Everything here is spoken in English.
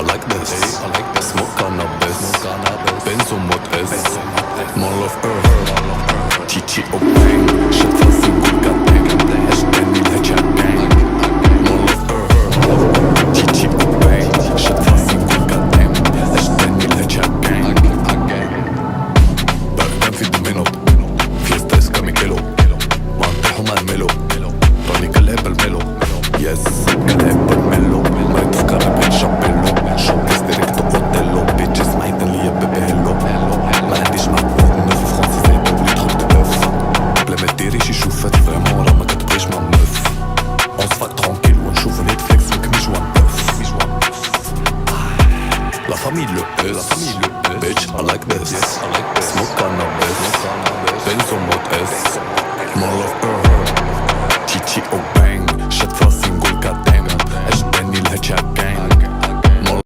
I like this, smoke cannabis, benzo mode S, man love her, Chichi och bang, shit fast i gulgateng, hashtag i lecha gang, man love her, Chichi och bang, shit fast i gulgateng, hashtag i lecha gang. Början في دومينو فيستا اسكا ميكيلو ما نطيحو مع الميلو راني كلاب الميلو يس كلاب الميلو ما يتفكر بين شابيلو شوكيس ديريكتو اوتيلو بيتشي سمعت اللي يببي هيلو ما عنديش معاك فوق نوف فرونسي زي دوبلي تحط بوف بلا ما ديريش يشوفك فريمون راه ما كتبغيش مع مف اون سفاك ترونكيل ونشوفو نيتفليكس مكميش وان بوف La famille le S, bitch, I like this, smoke cannabis, benzo mode S, man love her, Chichi och bang, shit fast i gulgateng, hashtag i lecha gang.